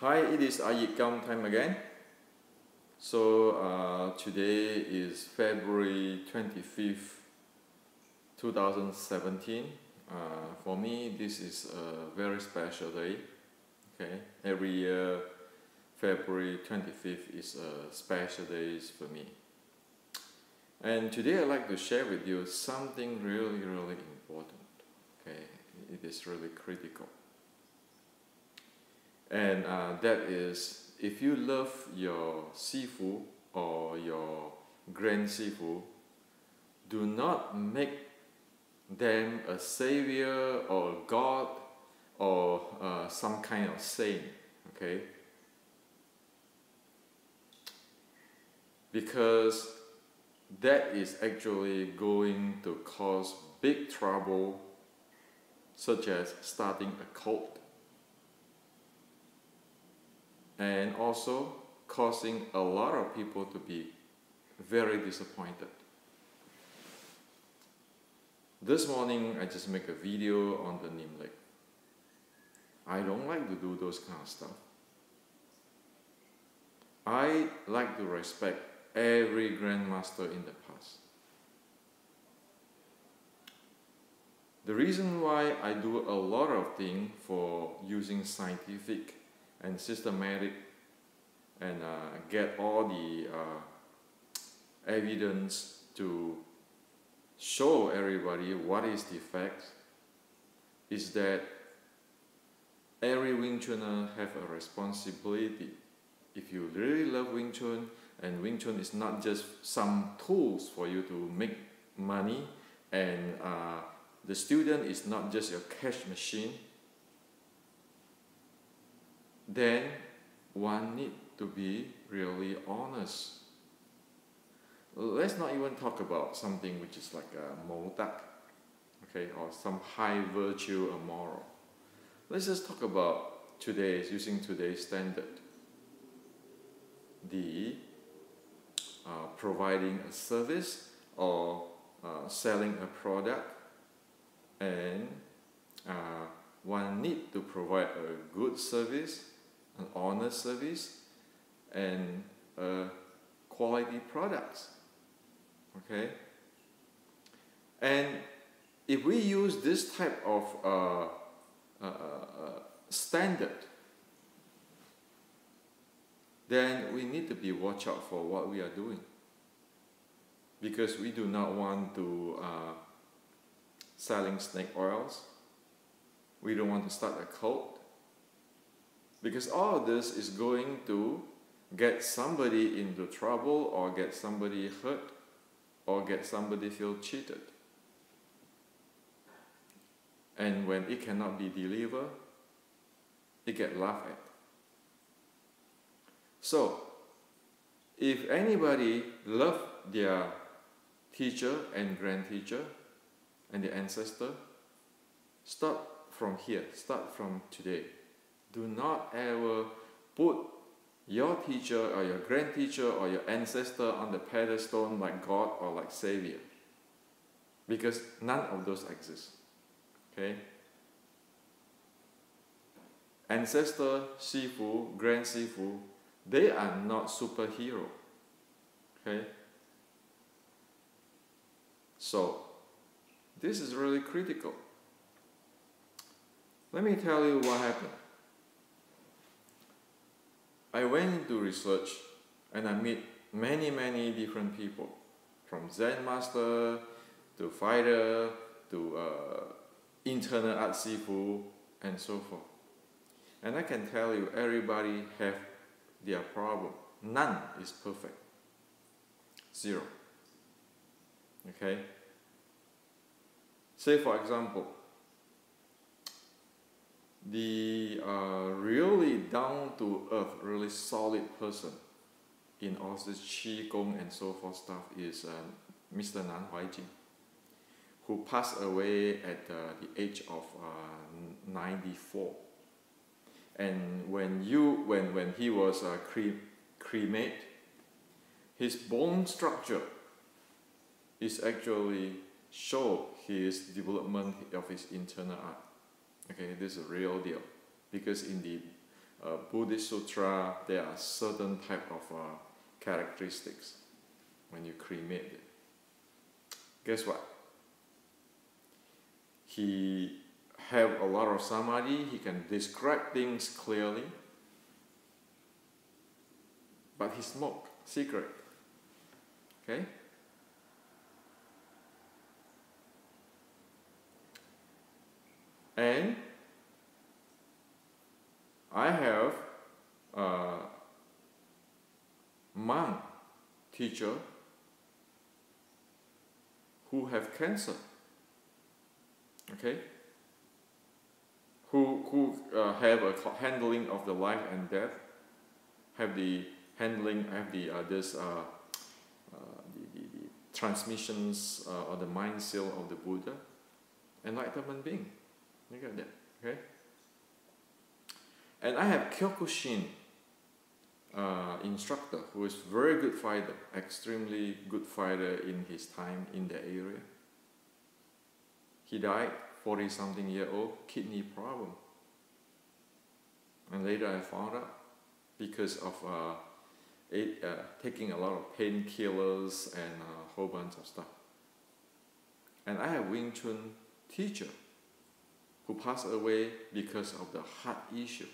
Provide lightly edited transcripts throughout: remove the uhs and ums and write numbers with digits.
Hi, it is iYikKam time again. So today is February 25th, 2017. For me, this is a very special day. Okay, every year February 25th is a special day for me. And today I'd like to share with you something really important. Okay, it is really critical. And that is, if you love your sifu or your grand sifu, do not make them a savior or God or some kind of saint, okay? Because that is actually going to cause big trouble, such as starting a cult, and also causing a lot of people to be very disappointed. This morning I just make a video on the Nimlik. I don't like to do those kind of stuff. I like to respect every grandmaster in the past. The reason why I do a lot of things for using scientific and systematic and get all the evidence to show everybody what is the fact is that every Wing Chuner have a responsibility. If you really love Wing Chun, and Wing Chun is not just some tools for you to make money, and the student is not just your cash machine, then one need to be really honest. Let's not even talk about something which is like a modak, okay, or some high virtue or moral. Let's just talk about today's, using today's standard, the providing a service or selling a product, and one need to provide a good service, an honest service, and quality products. Okay, and if we use this type of standard, then we need to be watch out for what we are doing, because we do not want to selling snake oils. We don't want to start a cult, because all of this is going to get somebody into trouble, or get somebody hurt, or get somebody feel cheated. And when it cannot be delivered, it get laughed at. So, if anybody love their teacher and grand teacher and the ancestor, start from here, start from today. Do not ever put your teacher or your grand teacher or your ancestor on the pedestal like God or like Savior, because none of those exist. Okay? Ancestor, sifu, grand sifu, they are not superhero. Okay? So this is really critical. Let me tell you what happened. I went into research and I meet many different people, from Zen master to fighter to internal art sifu and so forth. And I can tell you, everybody have their problem. None is perfect. Zero. Okay? Say for example, the really down-to-earth, really solid person in all this Qi Gong and so forth stuff is Mr. Nan Huaijing, who passed away at the age of 94. And when he was cremated, his bone structure is actually show his development of his internal art. Okay, this is a real deal, because in the Buddhist sutra, there are certain type of characteristics when you cremate it. Guess what? He have a lot of samadhi, he can describe things clearly, but he smoked cigarette. Okay? And I have a monk teacher who have cancer. Okay? Who have a handling of the life and death, have the handling, have the transmissions or the mind seal of the Buddha, enlightenment being. You get that, okay? And I have Kyokushin instructor who is very good fighter, extremely good fighter in his time in the area. He died 40-something year old, kidney problem. And later I found out because of taking a lot of painkillers and a whole bunch of stuff. And I have Wing Chun teacher who passed away because of the heart issue.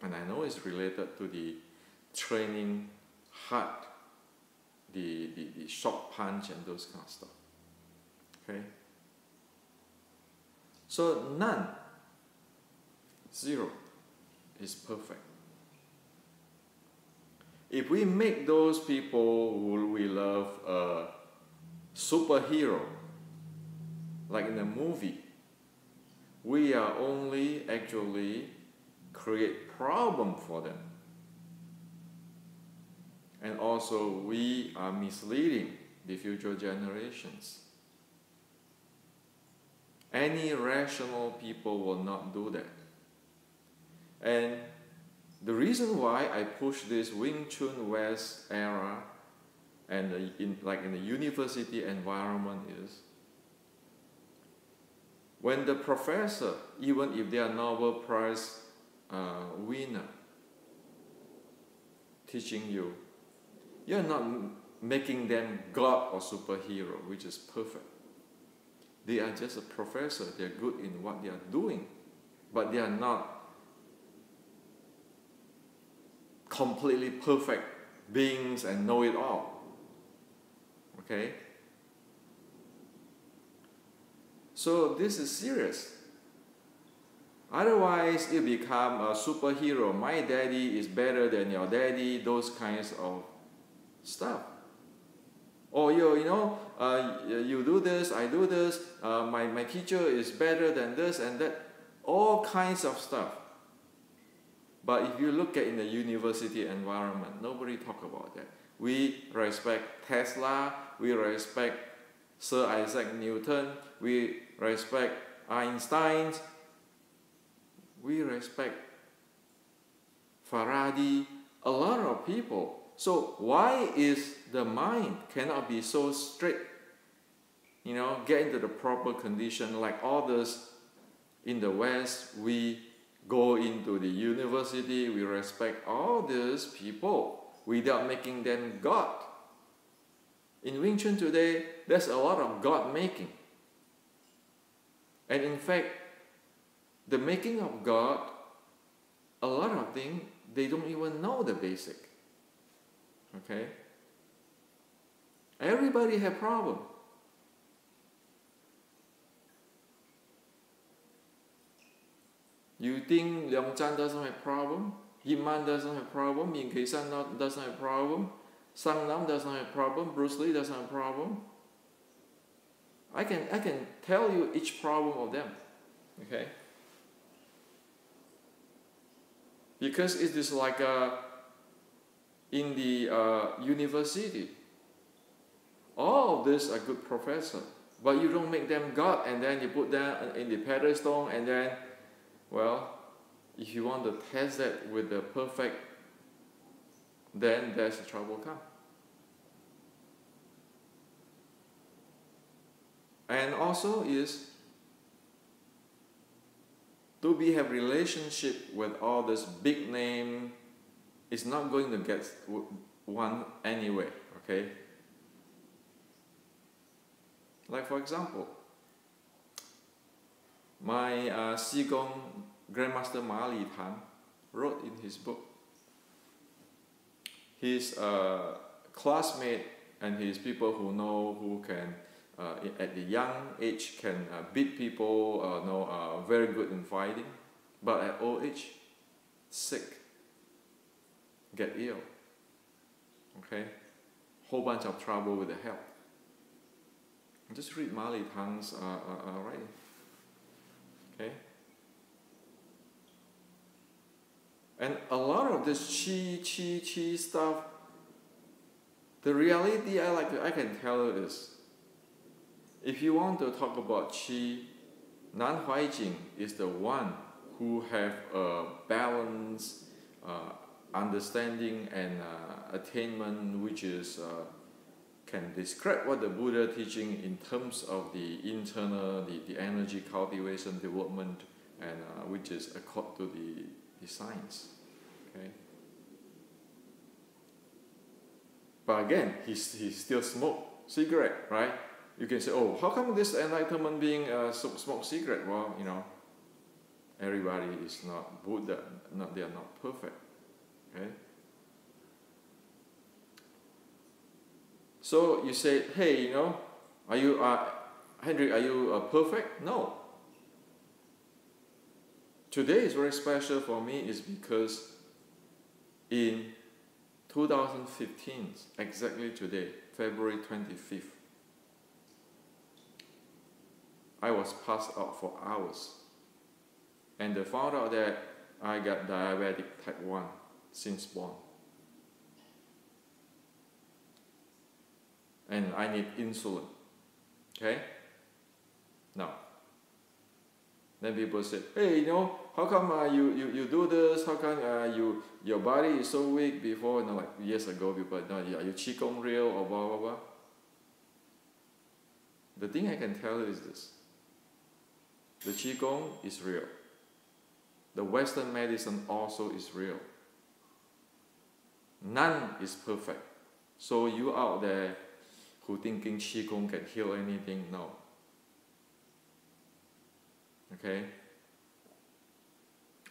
And I know it's related to the training heart, the shock punch and those kind of stuff. Okay? So none, zero, is perfect. If we make those people who we love a superhero, like in a movie, we are only actually create problem for them. And also we are misleading the future generations. Any rational people will not do that. And the reason why I push this Wing Chun West era and in the university environment is when the professor, even if they are Nobel Prize winner, teaching you, you're not making them God or superhero, which is perfect. They are just a professor. They're good in what they are doing, but they are not completely perfect beings and know it all. Okay? So this is serious. Otherwise, you become a superhero. My daddy is better than your daddy. Those kinds of stuff. Or you do this, I do this. My teacher is better than this and that. All kinds of stuff. But if you look at in the university environment, nobody talk about that. We respect Tesla. We respect Sir Isaac Newton. We respect Einstein. We respect Faraday. A lot of people. So why is the mind cannot be so strict? Get into the proper condition like others in the West. We go into the university. We respect all these people without making them God. In Wing Chun today, there's a lot of God making. And in fact, the making of God, a lot of things, they don't even know the basic. Okay? Everybody have problem. You think Liang Zhan doesn't have problem? Yip Man doesn't have problem? Yin Kei San doesn't have problem? Sang Nam doesn't have problem? Bruce Lee doesn't have problem? I can tell you each problem of them. Okay? Because it is like in the university, all of these are good professors, but you don't make them God and then you put them in the pedestal and then, well, if you want to test that with the perfect, then there's the trouble come. And also is to have relationship with all this big name is not going to get one anyway, okay? Like for example, my Qigong Grandmaster Ma Li Tang wrote in his book, his classmate and his people who know, who can at the young age can beat people, very good in fighting, but at old age, sick, get ill, okay, whole bunch of trouble with the health. Just read Ma Li Tang's writing, okay. And a lot of this chi stuff, the reality I can tell you is, if you want to talk about chi, Nan Huai Jing is the one who have a balanced understanding and attainment, which is can describe what the Buddha teaching in terms of the internal, the energy cultivation, development, and which is according to the science. Okay. But again, he still smoke cigarette, right? You can say, oh, how come this enlightenment being smoke cigarette? Well, you know, everybody is not Buddha, they are not perfect. Okay. So you say, hey, you know, are you Hendrik? Are you perfect? No. Today is very special for me, is because in 2015, exactly today, February 25th, I was passed out for hours, and they found out that I got diabetic type 1 since born, and I need insulin. Okay. Now, then people say, hey, you know, how come you do this? How come your body is so weak? Before, you know, like years ago, people, are you Qigong real or blah blah blah? The thing I can tell you is this: the Qigong is real. The Western medicine also is real. None is perfect. So you out there who thinking Qigong can heal anything, no. Okay?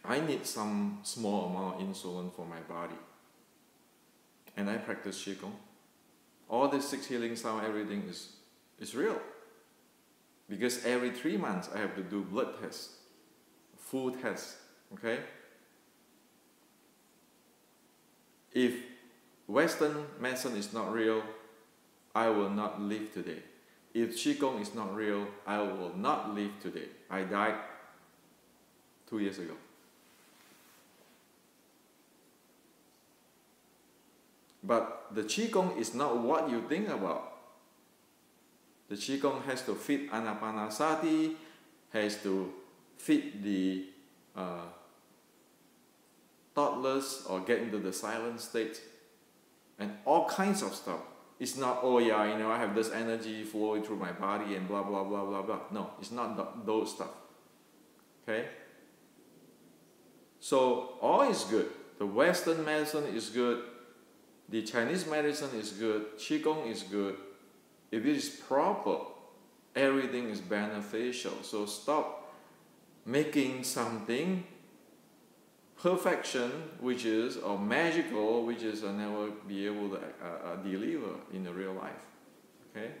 I need some small amount of insulin for my body. And I practice Qigong. All the 6 healing sound, everything is real. Because every 3 months I have to do blood tests, food tests, okay? If Western medicine is not real, I will not live today. If Qigong is not real, I will not live today. I died 2 years ago. But the Qigong is not what you think about. The Qigong has to fit Anapanasati, has to fit the thoughtless or get into the silent state, and all kinds of stuff. It's not, oh yeah, you know, I have this energy flowing through my body and blah blah blah blah blah. No, it's not those stuff. Okay? So all is good. The Western medicine is good. The Chinese medicine is good. Qigong is good. If it is proper, everything is beneficial. So stop making something perfection, which is, or magical, which is never be able to deliver in the real life. Okay?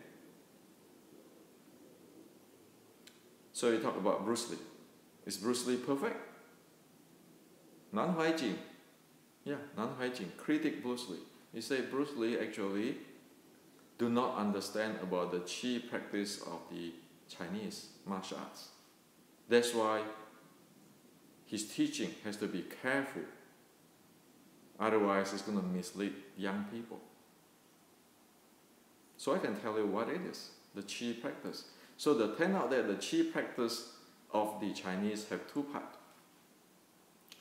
So you talk about Bruce Lee. Is Bruce Lee perfect? Nan Huai Jing. Yeah, Nan Huai Jing. Critic Bruce Lee. You say Bruce Lee actually do not understand about the Qi practice of the Chinese martial arts. That's why his teaching has to be careful. Otherwise, it's going to mislead young people. So I can tell you what it is, the Qi practice. So it turns out that the Qi practice of the Chinese have 2 parts.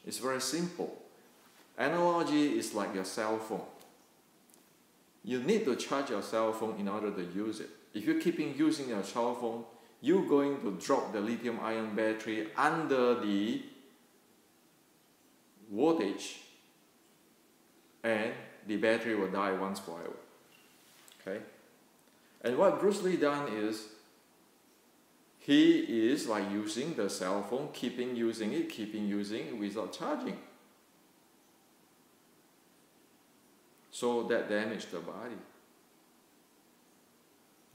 It's very simple. Analogy is like your cell phone. You need to charge your cell phone in order to use it. If you're keeping using your cell phone, you're going to drop the lithium-ion battery under the voltage, and the battery will die once forever. Okay? And what Bruce Lee done is, he is like using the cell phone, keeping using it without charging. So that damaged the body.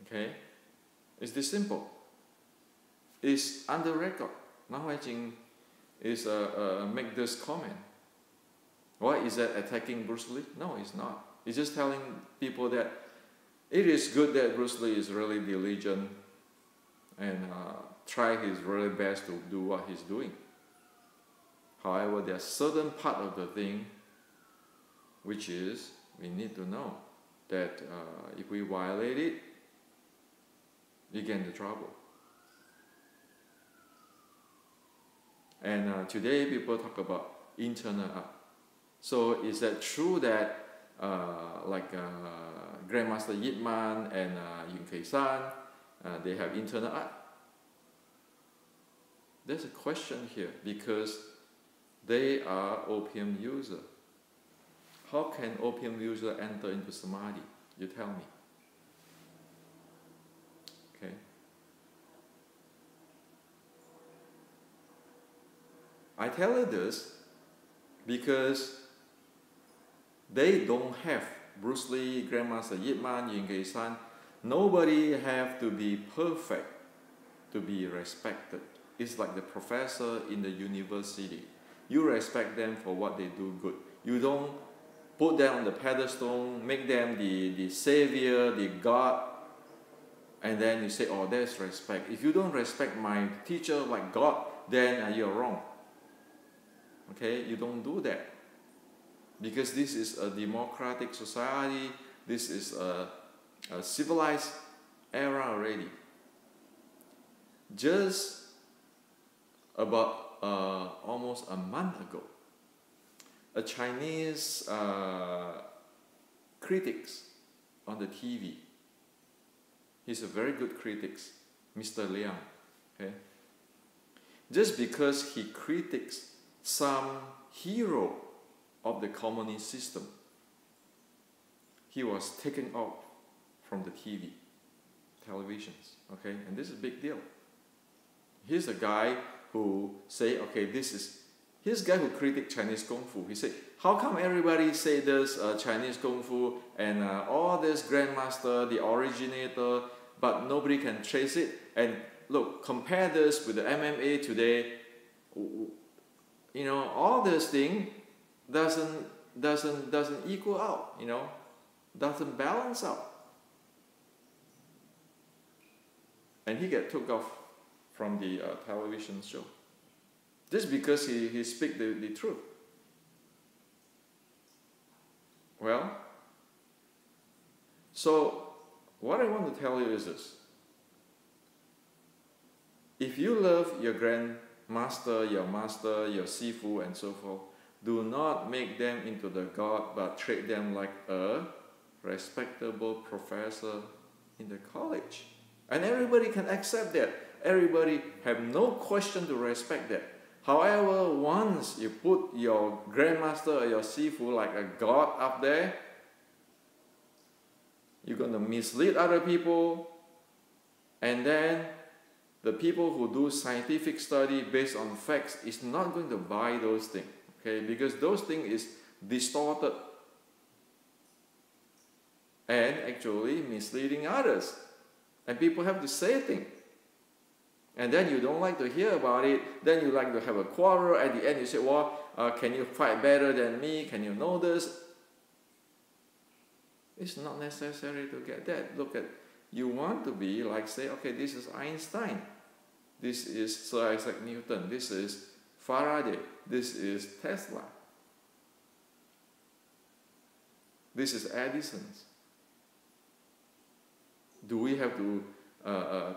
Okay? It's this simple. It's under record. Now iYikKam is make this comment. Why is that attacking Bruce Lee? No, it's not. It's just telling people that it is good that Bruce Lee is really diligent and try his really best to do what he's doing. However, there's certain part of the thing which is we need to know that if we violate it, we get into trouble. And today people talk about internal art. So is that true that Grandmaster Yip-Man and Yun-Kei-san, they have internal art? There's a question here because they are opium user. How can opium user enter into samadhi? You tell me. Okay. I tell you this because they don't have Bruce Lee, Grandmaster Yip-Man, Yun-Kei-san. Nobody have to be perfect to be respected. It's like the professor in the university. You respect them for what they do good. You don't put them on the pedestal, make them the savior, the God, and then you say, oh, there's respect. If you don't respect my teacher like God, then you're wrong. Okay, you don't do that. Because this is a democratic society, this is a civilized era already. Just about almost a month ago, a Chinese critics on the TV, he's a very good critic, Mr. Liang, okay? Just because he critiques some hero of the communist system, he was taken off from the televisions, okay? And this is a big deal. Here's a guy who say, okay, here's a guy who critic Chinese Kung Fu. He said, how come everybody say this Chinese Kung Fu and all this grandmaster, the originator, but nobody can trace it? And look, compare this with the MMA today. You know, all this thing doesn't equal out, you know, doesn't balance out. And he get took off from the television show just because he speak the truth. Well, so what I want to tell you is this. If you love your grandmaster, your master, your sifu, and so forth, do not make them into the God, but treat them like a respectable professor in the college. And everybody can accept that. Everybody have no question to respect that. However, once you put your grandmaster or your sifu like a God up there, you're going to mislead other people, and then the people who do scientific study based on facts is not going to buy those things, okay? Because those things is distorted and actually misleading others. And people have to say things. And then you don't like to hear about it. Then you like to have a quarrel. At the end you say, well, can you fight better than me? Can you know this? It's not necessary to get that. Look at, you want to be like, say, okay, this is Einstein. This is Sir Isaac Newton. This is Faraday. This is Tesla. This is Edison's. Do we have to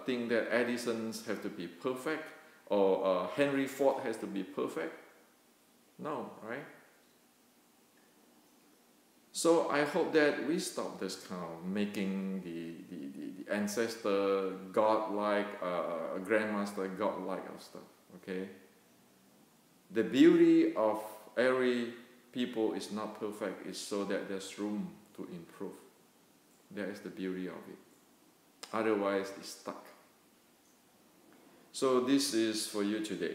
think that Edison's have to be perfect, or Henry Ford has to be perfect? No, right? So I hope that we stop this kind of making the ancestor godlike, grandmaster godlike of stuff. Okay. The beauty of every people is not perfect, is so that there's room to improve. That is the beauty of it. Otherwise, it's stuck. So this is for you today.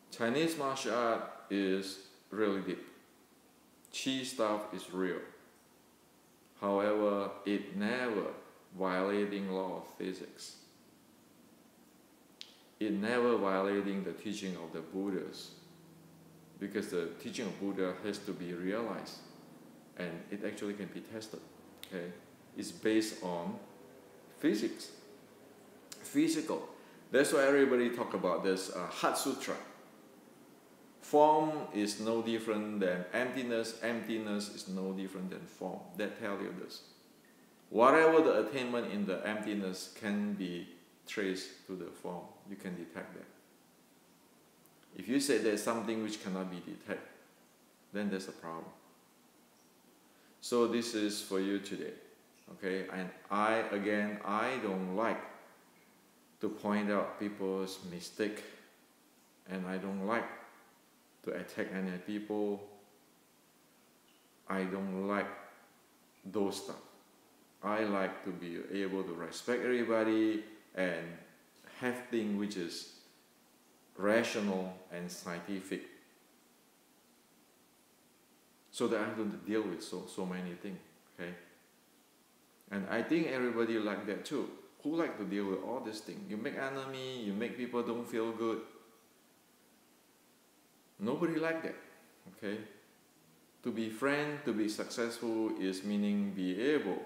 Chinese martial art is really deep. Qi stuff is real. However, it never violating law of physics. It never violating the teaching of the Buddhas, because the teaching of Buddha has to be realized, and it actually can be tested. Okay, it's based on physics, physical. That's why everybody talk about this Heart Sutra. Form is no different than emptiness. Emptiness is no different than form. That tells you this. Whatever the attainment in the emptiness can be traced to the form. You can detect that. If you say there's something which cannot be detected, then there's a problem. So this is for you today. Okay, and I don't like to point out people's mistake, and I don't like to attack any people. I don't like those stuff. I like to be able to respect everybody and have things which is rational and scientific, so that I don't deal with so many things. Okay, and I think everybody like that too. Who like to deal with all these things? You make enemy, you make people don't feel good. Nobody like that. Okay, to be friend, to be successful is meaning be able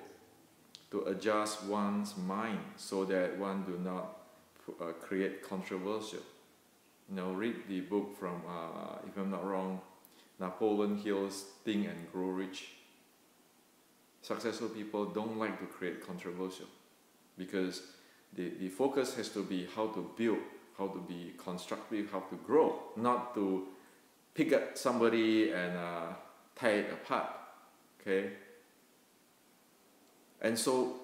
to adjust one's mind so that one do not create controversial. Read the book from, if I'm not wrong, Napoleon Hill's Think and Grow Rich. Successful people don't like to create controversial, because the focus has to be how to build, how to be constructive, how to grow, not to pick up somebody and tear it apart. Okay? And so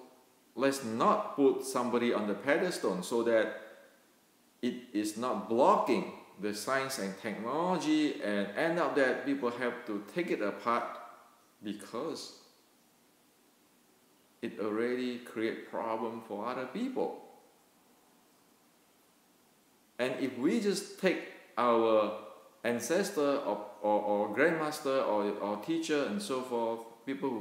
let's not put somebody on the pedestal so that it is not blocking the science and technology, and end up that people have to take it apart because it already create problem for other people. And if we just take our ancestor or grandmaster or teacher and so forth, people who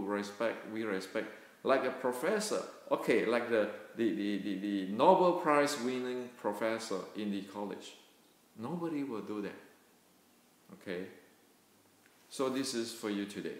we respect, like a professor, okay, like the Nobel Prize winning professor in the college, nobody will do that. Okay, so this is for you today.